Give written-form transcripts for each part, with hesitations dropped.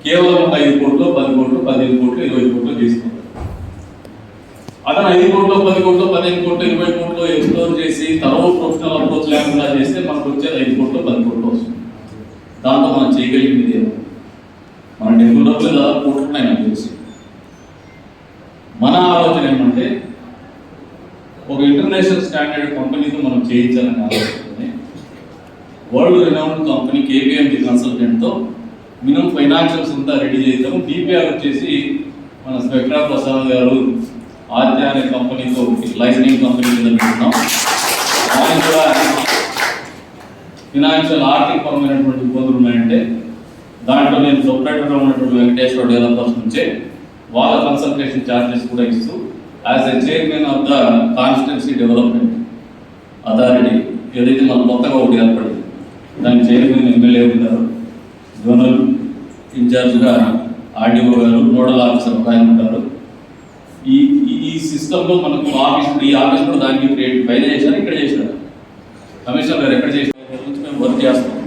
కేవలం 5 కోట్లు 10 కోట్లు 15 కోట్లు 20 కోట్లు తీసుకుంటారు. అతను 5 కోట్లు 10 కోట్లు 15 కోట్లు 20 కోట్లు ఎక్స్ప్లోర్ చేసి తర్వాత ప్రొఫెషనల్ అప్రోచ్ లేకుండా చేస్తే మనకు వచ్చేది 5 కోట్లు 10 కోట్లు వస్తుంది. దాంతో మనం చేయగలిగింది మన డబ్బులు కోట్లు ఉన్నాయి నాకు తెలిసి. మన ఆలోచన ఏమంటే ఒక ఇంటర్నేషనల్ స్టాండర్డ్ కంపెనీతో మనం చేయించాలని ఆలోచన. వరల్డ్ రినౌండ్ కంపెనీ KPMG కన్సల్టెంట్తో మినిమం ఫైనాన్షియల్స్ అంతా రెడీ చేద్దాము. DPR వచ్చేసి మన స్పెక్ట్రా ప్రసాద్ గారు ఆర్జా అనే కంపెనీతో లైసెన్సింగ్ కంపెనీ కింద పెడుతున్నాం. దానికి కూడా ఫినాన్షియల్ ఆర్థిక పరమైనటువంటి ఇబ్బందులు ఉన్నాయంటే దాంట్లో నేను సపరేట్గా ఉన్నటువంటి వెంకటేశ్వర డెవలపర్స్ నుంచే వాళ్ళ కన్సల్టేషన్ ఛార్జెస్ కూడా ఇస్తూ as a chairman of the constituency development authority ఏదైతే మన కొత్తగా ఒకటి ఏర్పడింది దాని చైర్మన్ ఎమ్మెల్యే ఉంటారు, జోనల్ ఇన్ఛార్జ్గా RDO గారు, నోడల్ ఆఫీసర్ ఆయన ఉంటారు. ఈ సిస్టంలో మనకు ఈ ఆఫీస్ కూడా దానికి క్రియేట్ పైన చేశారు, ఇక్కడ చేశారు. కమిషనర్ గారు ఎక్కడ చేసిన మేము వర్క్ చేస్తాం,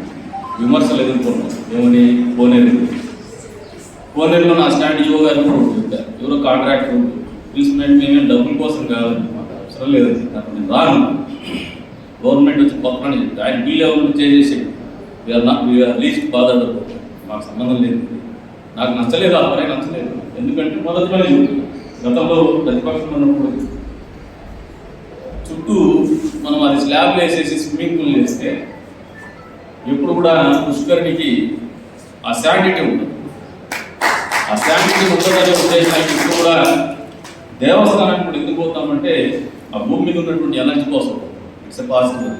విమర్శలు ఎదుర్కొన్నాం. ఏమని కోనేరులో నా స్టాండ్ EO గారు కూడా చెప్పారు, ఎవరో కాంట్రాక్టర్ పిలిచినట్టు మేమే డబ్బుల కోసం కాదు, మాకు అవసరం లేదని చెప్పారు. నేను రాను, గవర్నమెంట్ వచ్చి పక్కన ఆయన బిల్ ఎవరు చేసేసాడు, వీఆర్ లీస్ట్ బాధ, మాకు సంబంధం లేదు. నాకు నచ్చలేదు, ఆ పని నచ్చలేదు. ఎందుకంటే మొదటిలోనే గతంలో ప్రతిపక్షం ఉన్నప్పుడు చుట్టూ మనం అది స్లాబ్లు వేసేసి స్విమ్మింగ్ పూల్ వేస్తే ఎప్పుడు కూడా పుష్కరిణికి ఆ శాండిటీ ఉంటుంది. ఆ శాండిటీ ఉంటుందనే ఉద్దేశానికి ఇప్పుడు కూడా దేవస్థానానికి ఇప్పుడు ఎందుకు పోతామంటే ఆ భూమి మీద ఉన్నటువంటి ఎనర్జీ కోసం. It's a positive.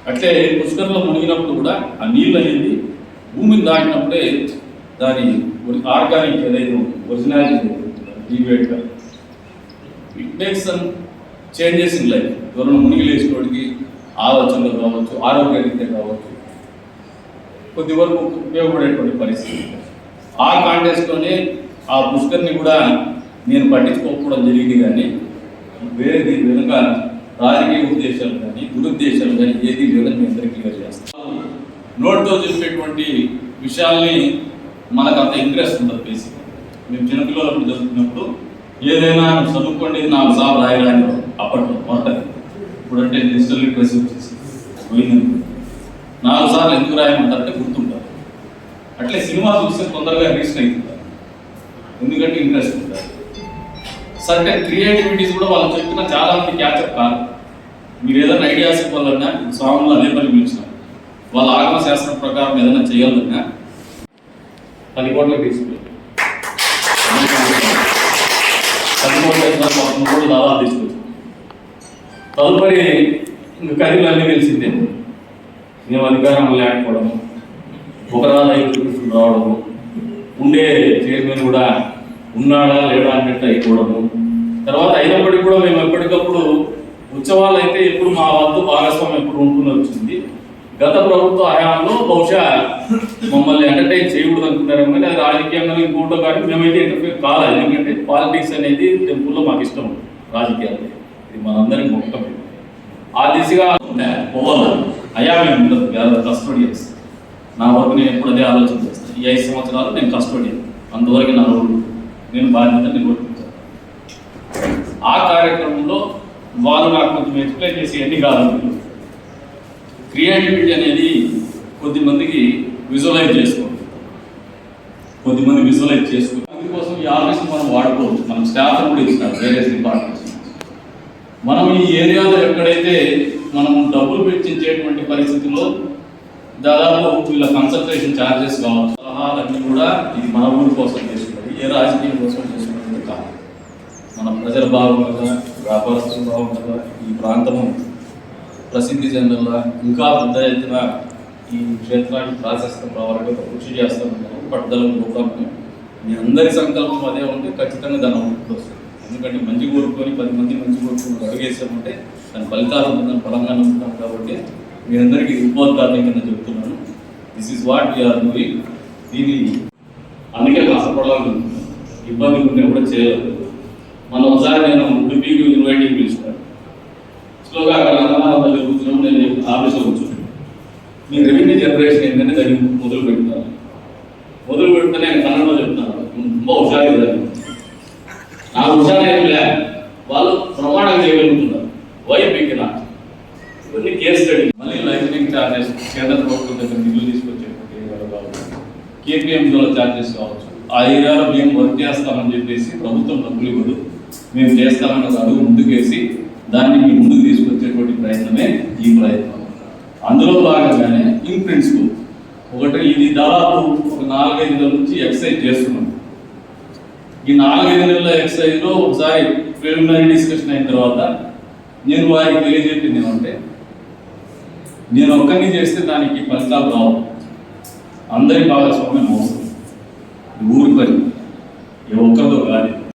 అట్లే పుష్కరంలో మునిగినప్పుడు కూడా ఆ నీళ్ళు అనేది భూమిని దాటినప్పుడే దాని ఆర్గానిక్ ఏదైతే ఒరిజినాలిటీ డిబేట్గా it makes some changes in life. ఎవరైనా మునిగి లేచినోడికి ఆలోచనలు కావచ్చు, ఆరోగ్యరీత్యా కావచ్చు, కొద్ది వరకు ఉపయోగపడేటువంటి పరిస్థితి. ఆ కాంటెక్స్ట్లోనే ఆ పుష్కర్ని కూడా నేను పట్టించుకోకపోవడం జరిగింది. కానీ వేరే దీని వెనుక రాజకీయ ఉద్దేశాలు కానీ దురుద్దేశాలు కానీ ఏది లేదని మీ అందరికీ క్లియర్ చేస్తాను. నోట్తో చెప్పేటువంటి విషయాల్ని మనకు అంత ఇంట్రెస్ట్ ఉండదు. బేసిక్ మేము చిన్నపిల్లలప్పుడు చదువుతున్నప్పుడు ఏదైనా చదువుకోండి 4 సార్లు రాయరాని అప్పట్లో మొదటి. ఇప్పుడంటే డిజిటల్ లిటరసీ వచ్చేసి పోయింది. 4 సార్లు ఎందుకు రాయమంటారంటే గుర్తుంటారు. అట్లే సినిమా చూస్తే తొందరగా రీచ్ అవుతుంటారు, ఎందుకంటే ఇంట్రెస్ట్ ఉంటారు. సర్టెన్ క్రియేటివిటీస్ కూడా వాళ్ళు చెప్పిన చాలా మంది క్యాచప్ కాదు. మీరు ఏదైనా ఐడియాస్ ఇవ్వాలన్నా స్వాములు అదే పని పిలిచినారు. వాళ్ళ ఆగమ శాస్త్రం ప్రకారం ఏదైనా చేయాలన్నా 10 కోట్ల తీసుకుని 10 కోట్లు దాదాపు తీసుకొచ్చాం. తదుపరి ఇంకా కదిలు అన్నీ తెలిసిందే. మేము అధికారం లేకపోవడము, ఒకరాలు 5 కోట్లు రావడము, ఉండే చైర్మన్ కూడా ఉన్నాడా లేడా అన్నట్టు అయిపోవడము. తర్వాత అయినప్పటికీ కూడా మేము ఎప్పటికప్పుడు ఉత్సవాలు అయితే ఎప్పుడు మా వద్ద భాగస్వామ్యం ఎప్పుడు ఉంటూనే వచ్చింది. గత ప్రభుత్వ హయాంలో బహుశా మమ్మల్ని ఎంటర్టైన్ చేయకూడదు అనుకున్నారేమో, కానీ అది రాజకీయంగా ఇంకోటో కానీ మేమైతే ఇంటర్ఫియర్ కాలేదు. ఎందుకంటే పాలిటిక్స్ అనేది టెంపుల్లో మాకు ఇష్టం ఉంటుంది, రాజకీయాలు ఇది మనందరికీ మొత్తం. ఆ దిశగా పోవాలి. అయ్యా మేము ఉండదు కస్టోడియన్స్. నా వరకు నేను ఎప్పుడు అదే ఆలోచన చేస్తాను. ఈ 5 సంవత్సరాలు నేను కస్టోడియన్, అందువరకు నా రోడ్డు నేను బాధ్యత నిర్వర్తించాను. ఆ కార్యక్రమంలో వాళ్ళు నాకు కొంచెం ఎక్స్ప్లెయిన్ చేసి ఎన్ని కాదు. క్రియేటివిటీ అనేది కొద్దిమందికి విజువలైజ్ చేసుకోండి, కొద్దిమంది విజువలైజ్ చేసుకోండి. అందుకోసం ఈ ఆఫీస్ని మనం వాడుకోవచ్చు. మనం స్టాఫ్ కూడా ఇస్తారు వేరే డిపార్ట్మెంట్స్. మనం ఈ ఏరియాలో ఎక్కడైతే మనం డబ్బులు వెచ్చించేటువంటి పరిస్థితుల్లో దాదాపు వీళ్ళ కన్సల్టేషన్ ఛార్జెస్ కావచ్చు, సలహాలన్నీ కూడా ఇది మన ఊరి కోసం చేసుకున్నది, ఏ రాజకీయం కోసం చేసుకున్నది కాదు. మన ప్రజల బాగుంటుందా, వ్యాపారస్తుల బాగుంటుందా, ఈ ప్రాంతము ప్రసిద్ధి చెందాలా, ఇంకా పెద్ద ఎత్తున ఈ క్షేత్రానికి ప్రాశస్తం రావాలంటే కృషి చేస్తామన్నాము. పట్టుదల ప్రోగ్రామ్ మీ అందరి సంకల్పం అదే ఉంటే ఖచ్చితంగా దాని అవుట్పుట్ వస్తుంది. ఎందుకంటే మంచి కోరుకొని 10 మంది మంచి కోరుకొని అడుగేసామంటే దాని ఫలితాలు ఉంటుందని బలంగా నమ్ముతాం. కాబట్టి మీ అందరికీ ఉపోద్ఘాతం కింద చెప్తున్నాను, this is what we are doing. దీన్ని అందుకే కష్టపడాలని ఇబ్బంది ఉంటే కూడా చేయలేదు. మనం ఒకసారి నేను ఉడిపికి ఇన్వైటింగ్ పిలుస్తాను. స్లోగా అక్కడ దగ్గర కూర్చున్నాము, నేను ఆఫీస్లో కూర్చున్నాను. మీ రెవెన్యూ జనరేషన్ ఏంటంటే దాన్ని మొదలు పెడతాను. మొదలు పెడితేనే లేదని నాకు హుషారు ఏం లే, వాళ్ళు ప్రమాణం చేయగలుగుతున్నారు. వై బిగ్ నాట్ ఇవన్నీ కేస్ స్టడీ. మళ్ళీ లైసెన్సింగ్ ఛార్జెస్ కేంద్ర ప్రభుత్వం దగ్గర నిధులు తీసుకొచ్చేటువంటి కేపీఎంలో ఛార్జెస్ కావచ్చు. ఆ ఏరియాలో మేము వర్క్ చేస్తామని చెప్పేసి ప్రభుత్వం డబ్బులు ఇవ్వదు, మేము చేస్తామని ఒక అడుగు ముందుకేసి దాన్ని ముందుకు తీసుకొచ్చేటువంటి ప్రయత్నమే ఈ ప్రయత్నం. అందులో భాగంగానే ఇన్ ప్రిన్సిపల్ ఒకటి ఇది దాదాపు ఒక 4-5 నెలల నుంచి ఎక్సర్సైజ్ చేస్తున్నాం. ఈ 4-5 నెలల ఎక్సర్సైజ్లో ఒకసారి ప్రిలిమినరీ డిస్కషన్ అయిన తర్వాత నేను వారికి తెలియజెప్పింది ఏమంటే, నేను ఒక్కరిని చేస్తే దానికి ఫలితాలు రావు, అందరి భాగస్వామ్యం అవసరం. ఊరి పని ఏ ఒక్కరితో కాదు.